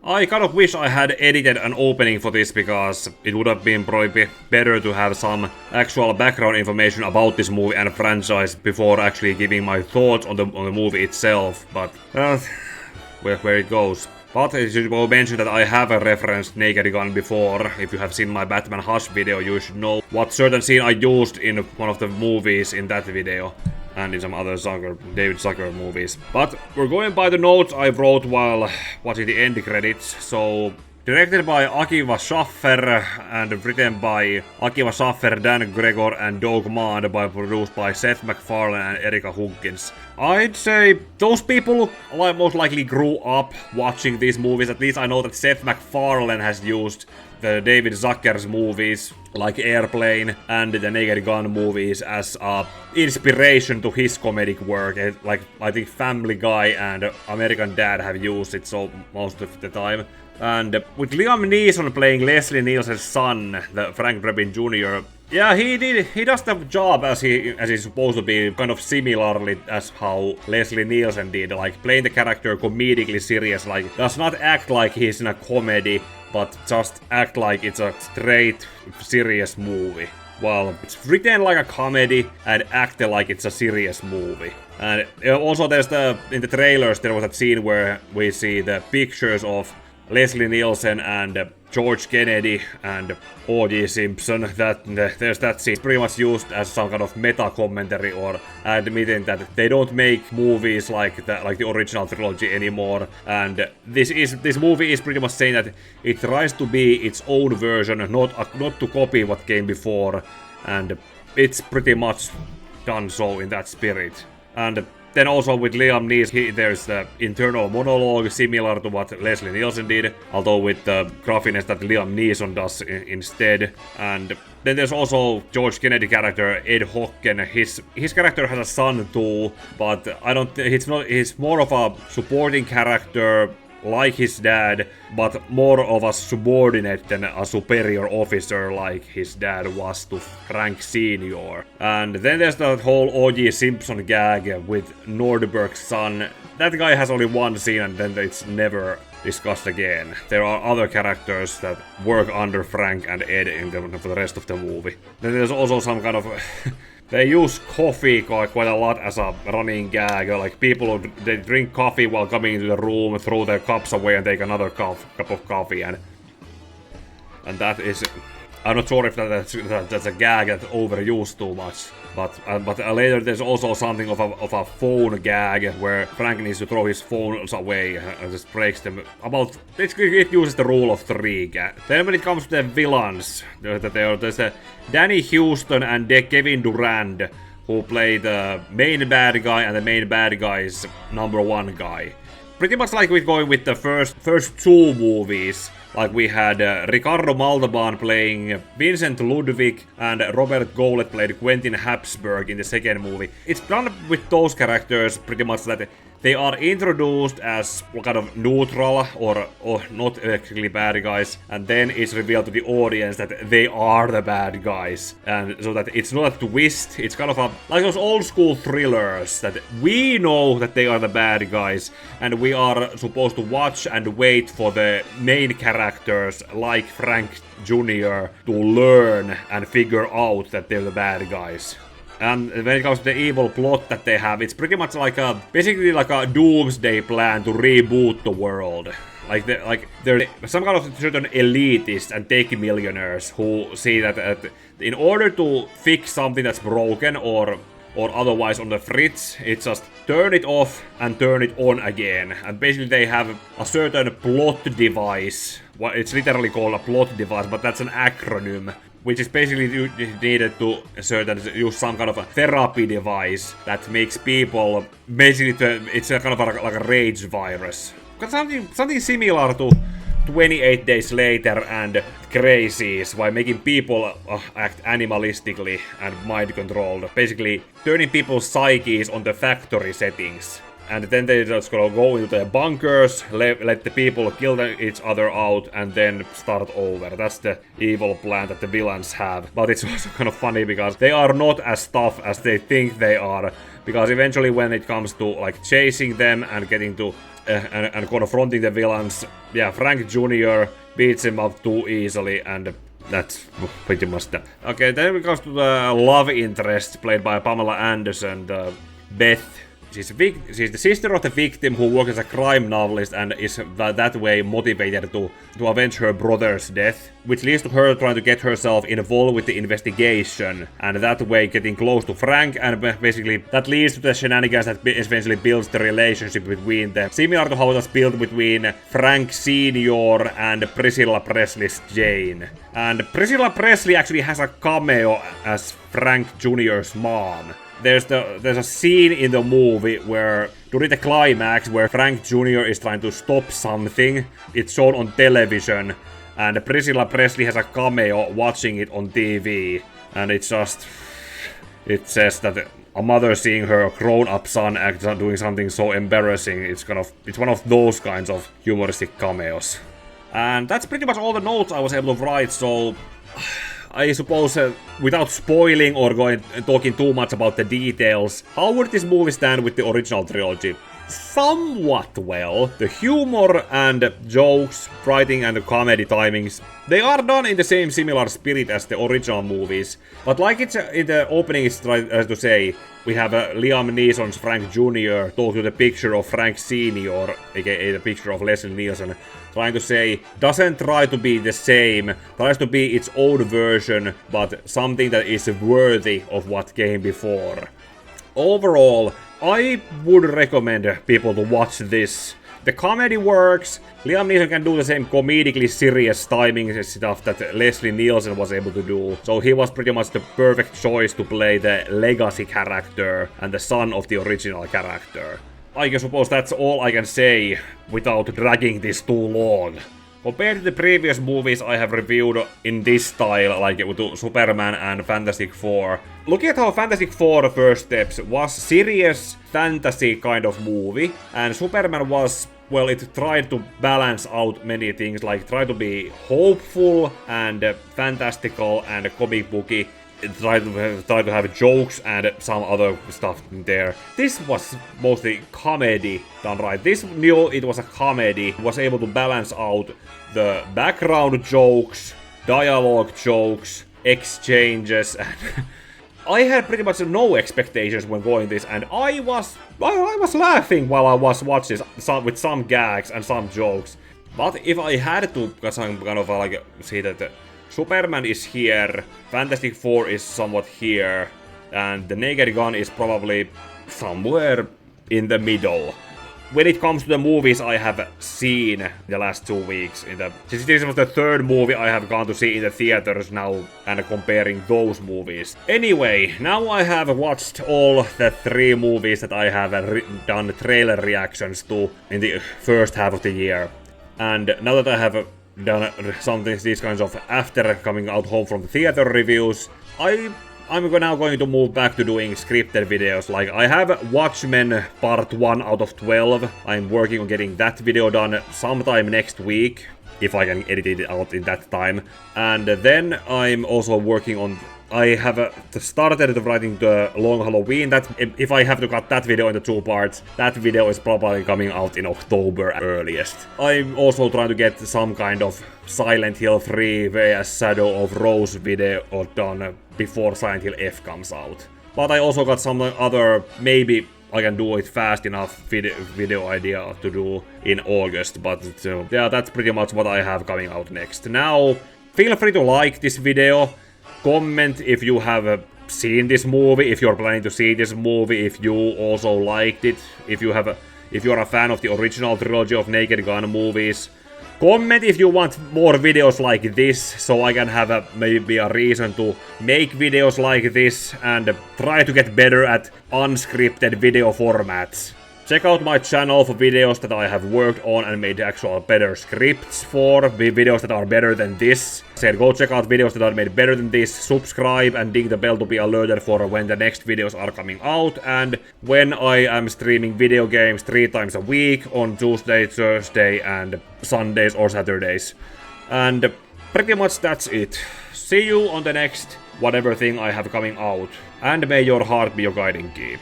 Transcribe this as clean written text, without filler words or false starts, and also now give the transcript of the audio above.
I kind of wish I had edited an opening for this because it would have been probably better to have some actual background information about this movie and franchise before actually giving my thoughts on the movie itself, but where it goes. But I should mention that I have referenced Naked Gun before. If you have seen my Batman Hush video, you should know what certain scene I used in one of the movies in that video. And in some other David Zucker movies. But we're going by the notes I wrote while watching the end credits. So, directed by Akiva Schaffer and written by Akiva Schaffer, Dan Gregor and Doug Maad, produced by Seth MacFarlane and Erica Huggins. I'd say those people most likely grew up watching these movies. At least I know that Seth MacFarlane has used the David Zucker's movies like Airplane and the Naked Gun movies as inspiration to his comedic work. Like I think Family Guy and American Dad have used it so most of the time. And with Liam Neeson playing Leslie Nielsen's son, the Frank Drebin Jr., yeah, he does the job as he's supposed to be, kind of similarly as how Leslie Nielsen did, like playing the character comedically serious, like does not act like he's in a comedy, but just act like it's a straight, serious movie. Well, it's written like a comedy and acted like it's a serious movie. And also in the trailers there was a scene where we see the pictures of Leslie Nielsen and George Kennedy and O.J. Simpson. There's that scene. It's pretty much used as some kind of meta commentary or admitting that they don't make movies like the original trilogy anymore. And this movie is pretty much saying that it tries to be its own version, not to copy what came before. And it's pretty much done so in that spirit. And then also with Liam Neeson, there's the internal monologue similar to what Leslie Nielsen did, although with the gruffiness that Liam Neeson does instead. And then there's also George Kennedy character Ed Hocken. His character has a son too, but I don't. He's more of a supporting character, like his dad, but more of a subordinate than a superior officer like his dad was to Frank Sr. And then there's that whole O.J. Simpson gag with Nordberg's son. That guy has only one scene and then it's never discussed again. There are other characters that work under Frank and Ed for the rest of the movie. Then there's also some kind of... They use coffee quite a lot as a running gag. Like people, they drink coffee while coming into the room, throw their cups away and take another cup of coffee. And that is... I'm not sure if that's a gag that's overused too much. But later there's also something of a phone gag where Frank needs to throw his phones away and just breaks them. It uses the rule of three. Then when it comes to the villains, there's Danny Houston and Kevin Durand, who play the main bad guy and the main bad guy's #1 guy. Pretty much like we're going with the first two movies. Like we had Ricardo Montalban playing Vincent Ludwig and Robert Goulet played Quentin Habsburg in the second movie. It's done with those characters pretty much that they are introduced as kind of neutral or not actually bad guys, and then it's revealed to the audience that they are the bad guys. And so that it's not a twist, it's kind of like those old school thrillers that we know that they are the bad guys, and we are supposed to watch and wait for the main characters like Frank Jr. to learn and figure out that they're the bad guys. And when it comes to the evil plot that they have, it's pretty much like basically like a doomsday plan to reboot the world. Like they're some kind of certain elitists and tech millionaires who see that in order to fix something that's broken or otherwise on the fritz, it's just turn it off and turn it on again. And basically they have a certain plot device. It's literally called a plot device, but that's an acronym, which is basically needed to use some kind of a therapy device that makes people basically it's a kind of like a rage virus. Something similar to 28 Days Later and Crazies, by making people act animalistically and mind controlled, basically turning people's psyches on the factory settings. And then they just go into their bunkers, let the people kill each other out, and then start over. That's the evil plan that the villains have. But it's also kind of funny because they are not as tough as they think they are. because eventually when it comes to like chasing them and getting to and confronting the villains, yeah, Frank Jr. beats him up too easily, and that's pretty much that. Okay, then it comes to the love interest played by Pamela Anderson, Beth. She's the sister of the victim who works as a crime novelist and is that way motivated to avenge her brother's death, which leads to her trying to get herself involved with the investigation, and that way getting close to Frank, and basically that leads to the shenanigans that eventually builds the relationship between them, similar to how it was built between Frank Sr. and Priscilla Presley's Jane. And Priscilla Presley actually has a cameo as Frank Jr.'s mom. There's a scene in the movie where, during the climax, where Frank Jr. is trying to stop something. It's shown on television, and Priscilla Presley has a cameo watching it on TV. And it says that a mother seeing her grown-up son doing something so embarrassing, it's one of those kinds of humoristic cameos. And that's pretty much all the notes I was able to write, so I suppose, without spoiling or talking too much about the details, how would this movie stand with the original trilogy? Somewhat well. The humor and jokes, writing and the comedy timings, they are done in the same similar spirit as the original movies. But like it's in the opening, it's trying to say, we have Liam Neeson's Frank Jr. talk to the picture of Frank Sr., aka the picture of Leslie Nielsen, trying to say, doesn't try to be the same, tries to be its own version, but something that is worthy of what came before. Overall, I would recommend people to watch this. The comedy works, Liam Neeson can do the same comedically serious timing stuff that Leslie Nielsen was able to do, so he was pretty much the perfect choice to play the legacy character and the son of the original character. I suppose that's all I can say without dragging this too long. Compared to the previous movies I have reviewed in this style, like with Superman and Fantastic Four, looking at how Fantastic Four First Steps was serious fantasy kind of movie, and Superman was, well, it tried to balance out many things, like try to be hopeful and fantastical and comic booky. Try to have jokes and some other stuff in there. This was mostly comedy done right. This knew it was a comedy, was able to balance out the background jokes, dialogue jokes, exchanges, and I had pretty much no expectations when going this, and I was laughing while I was watching this, with some gags and some jokes. But if I had to kind of like see that Superman is here, Fantastic Four is somewhat here, and the Naked Gun is probably somewhere in the middle. When it comes to the movies I have seen the last 2 weeks, since this was the third movie I have gone to see in the theaters now, and comparing those movies. Anyway, now I have watched all the 3 movies that I have done trailer reactions to in the first half of the year. And now that I have done these kinds of after coming out home from the theater reviews, I'm now going to move back to doing scripted videos. Like, I have Watchmen Part 1 out of 12. I'm working on getting that video done sometime next week, if I can edit it out in that time. And then I'm also working on, I have started writing the Long Halloween. That if I have to cut that video into 2 parts, that video is probably coming out in October earliest. I'm also trying to get some kind of Silent Hill 3 vs Shadow of Rose video done before Silent Hill F comes out. But I also got some other, maybe I can do it fast enough video idea to do in August. But yeah, that's pretty much what I have coming out next. Now, feel free to like this video. Comment if you have seen this movie, if you're planning to see this movie, if you also liked it, if you're a fan of the original trilogy of Naked Gun movies. Comment if you want more videos like this, so I can have maybe a reason to make videos like this and try to get better at unscripted video formats. Check out my channel for videos that I have worked on and made actual better scripts for, videos that are better than this. Go check out videos that are made better than this, subscribe and ding the bell to be alerted for when the next videos are coming out, and when I am streaming video games 3 times a week on Tuesday, Thursday and Sundays or Saturdays. And pretty much that's it. See you on the next whatever thing I have coming out, and may your heart be your guiding key.